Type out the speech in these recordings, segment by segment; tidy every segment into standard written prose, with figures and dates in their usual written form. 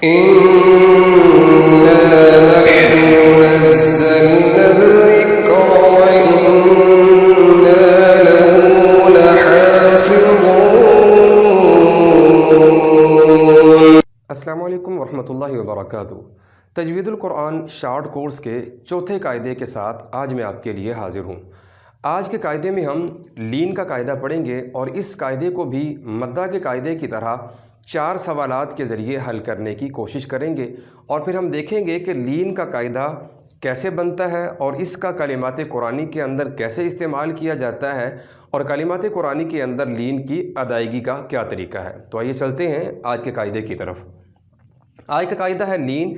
إنا نحن نزلنا الذكر وإنا له لحافظون۔ السلام علیکم ورحمۃ اللہ وبرکاتہ۔ تجوید القرآن شارٹ کورس کے چوتھے قاعدے کے ساتھ آج میں آپ کے لیے حاضر ہوں۔ آج کے قاعدے میں ہم لین کا قاعدہ پڑھیں گے اور اس قاعدے کو بھی مدہ کے قاعدے کی طرح 4 سوالات کے ذریعے حل کرنے کی کوشش کریں گے، اور پھر ہم دیکھیں گے کہ لین کا قاعدہ کیسے بنتا ہے اور اس کا کلمات قرآنی کے اندر کیسے استعمال کیا جاتا ہے، اور کلمات قرآنی کے اندر لین کی ادائیگی کا کیا طریقہ ہے۔ تو آئیے چلتے ہیں آج کے قاعدے کی طرف۔ آج کا قاعدہ ہے لین۔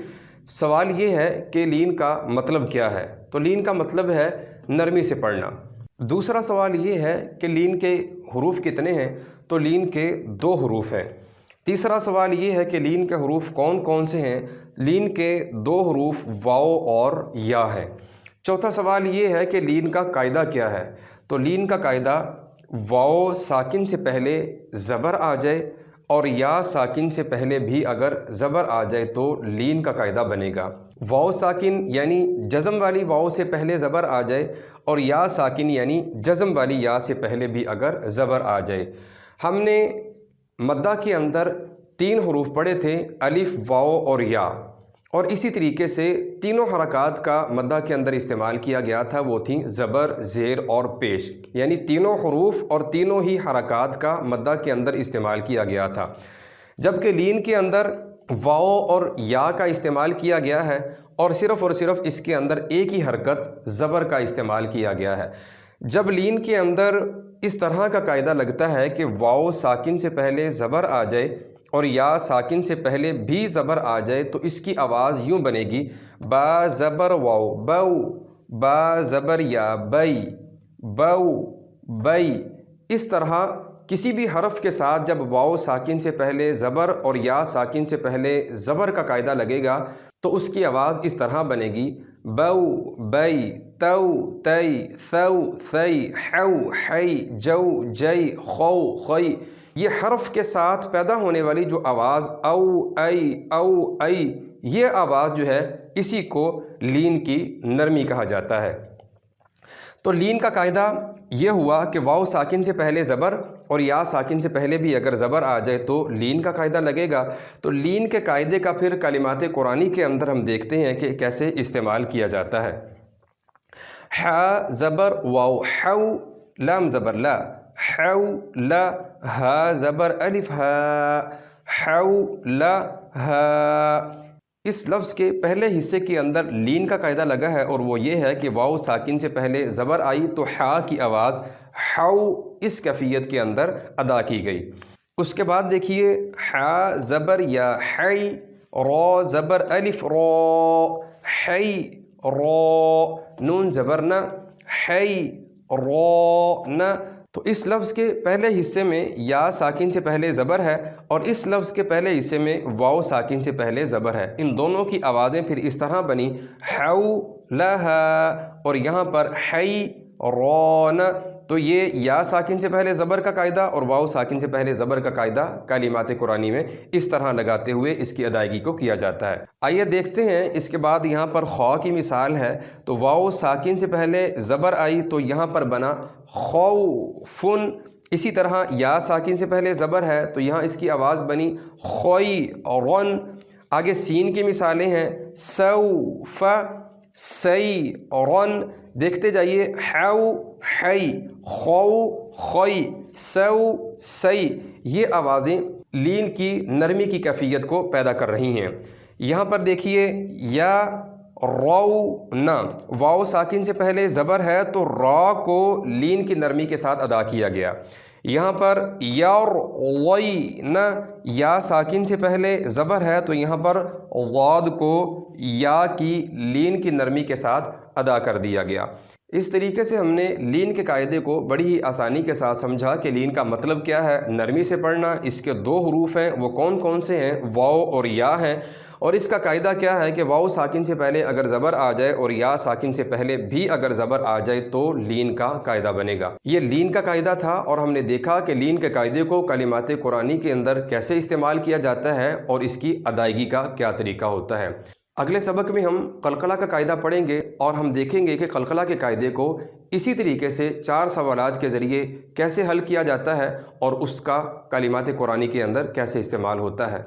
سوال یہ ہے کہ لین کا مطلب کیا ہے؟ تو لین کا مطلب ہے نرمی سے پڑھنا۔ دوسرا سوال یہ ہے کہ لین کے حروف کتنے ہیں؟ تو لین کے 2 حروف ہیں۔ تیسرا سوال یہ ہے کہ لین کے حروف کون کون سے ہیں؟ لین کے 2 حروف واو اور یا ہیں۔ چوتھا سوال یہ ہے کہ لین کا قاعدہ کیا ہے؟ تو لین کا قاعدہ واو ساکن سے پہلے زبر آ جائے اور یا ساکن سے پہلے بھی اگر زبر آ جائے تو لین کا قاعدہ بنے گا۔ واو ساکن یعنی جزم والی واو سے پہلے زبر آ جائے اور یا ساکن یعنی جزم والی یا سے پہلے بھی اگر زبر آ جائے۔ ہم نے مدہ کے اندر 3 حروف پڑھے تھے، الف، واو اور یا، اور اسی طریقے سے تینوں حرکات کا مدہ کے اندر استعمال کیا گیا تھا، وہ تھیں زبر، زیر اور پیش، یعنی تینوں حروف اور تینوں ہی حرکات کا مدہ کے اندر استعمال کیا گیا تھا۔ جبکہ لین کے اندر واو اور یا کا استعمال کیا گیا ہے اور صرف اس کے اندر ایک ہی حرکت زبر کا استعمال کیا گیا ہے۔ جب لین کے اندر اس طرح کا قاعدہ لگتا ہے کہ واو ساکن سے پہلے زبر آ جائے اور یا ساکن سے پہلے بھی زبر آ جائے تو اس کی آواز یوں بنے گی، با زبر واو بو، با زبر یا بئی، بو بئی۔ اس طرح کسی بھی حرف کے ساتھ جب واو ساکن سے پہلے زبر اور یا ساکن سے پہلے زبر کا قاعدہ لگے گا تو اس کی آواز اس طرح بنے گی، بو بئی، تو تئی، ثو ثئی، حو حئی، جو جئی، خو خئی۔ یہ حرف کے ساتھ پیدا ہونے والی جو آواز او ای، یہ آواز جو ہے اسی کو لین کی نرمی کہا جاتا ہے۔ تو لین کا قاعدہ یہ ہوا کہ واو ساکن سے پہلے زبر اور یا ساکن سے پہلے بھی اگر زبر آ جائے تو لین کا قاعدہ لگے گا۔ تو لین کے قاعدے کا پھر کلمات قرآنی کے اندر ہم دیکھتے ہیں کہ کیسے استعمال کیا جاتا ہے۔ ح زبر واو حو، لام زبر لا، حو لا، ہا زبر الف ہا، حو لا ہا۔ اس لفظ کے پہلے حصے کے اندر لین کا قاعدہ لگا ہے اور وہ یہ ہے کہ واو ساکن سے پہلے زبر آئی تو حا کی آواز حو اس کیفیت کے اندر ادا کی گئی۔ اس کے بعد دیکھیے حا زبر یا حی، رو زبر الف رو، حی رو، نون زبر نہ، حی رو نہ۔ تو اس لفظ کے پہلے حصے میں یا ساکن سے پہلے زبر ہے اور اس لفظ کے پہلے حصے میں واو ساکن سے پہلے زبر ہے۔ ان دونوں کی آوازیں پھر اس طرح بنی، حو لہا، اور یہاں پر حی رون۔ تو یہ یا ساکن سے پہلے زبر کا قاعدہ اور واو ساکن سے پہلے زبر کا قاعدہ کلمات قرآنی میں اس طرح لگاتے ہوئے اس کی ادائیگی کو کیا جاتا ہے۔ آئیے دیکھتے ہیں اس کے بعد یہاں پر خو کی مثال ہے۔ تو واو ساکن سے پہلے زبر آئی تو یہاں پر بنا خوفن۔ اسی طرح یا ساکن سے پہلے زبر ہے تو یہاں اس کی آواز بنی خوئی رن۔ آگے سین کی مثالیں ہیں، سوف، سی رن۔ دیکھتے جائیے، حو حی، خو خوئی، سو سی۔ یہ آوازیں لین کی نرمی کی کیفیت کو پیدا کر رہی ہیں۔ یہاں پر دیکھیے یا رو نا، واو ساکن سے پہلے زبر ہے تو را کو لین کی نرمی کے ساتھ ادا کیا گیا۔ یہاں پر یروینا، یا ساکن سے پہلے زبر ہے تو یہاں پر ضاد کو یا کی لین کی نرمی کے ساتھ ادا کر دیا گیا۔ اس طریقے سے ہم نے لین کے قاعدے کو بڑی ہی آسانی کے ساتھ سمجھا کہ لین کا مطلب کیا ہے، نرمی سے پڑھنا، اس کے 2 حروف ہیں، وہ کون کون سے ہیں، واو اور یا ہیں، اور اس کا قاعدہ کیا ہے کہ واو ساکن سے پہلے اگر زبر آ جائے اور یا ساکن سے پہلے بھی اگر زبر آ جائے تو لین کا قاعدہ بنے گا۔ یہ لین کا قاعدہ تھا، اور ہم نے دیکھا کہ لین کے قاعدے کو کلمات قرآنی کے اندر کیسے استعمال کیا جاتا ہے اور اس کی ادائیگی کا کیا طریقہ ہوتا ہے۔ اگلے سبق میں ہم قلقلہ کا قاعدہ پڑھیں گے اور ہم دیکھیں گے کہ قلقلہ کے قاعدے کو اسی طریقے سے 4 سوالات کے ذریعے کیسے حل کیا جاتا ہے اور اس کا کلمات قرآنی کے اندر کیسے استعمال ہوتا ہے۔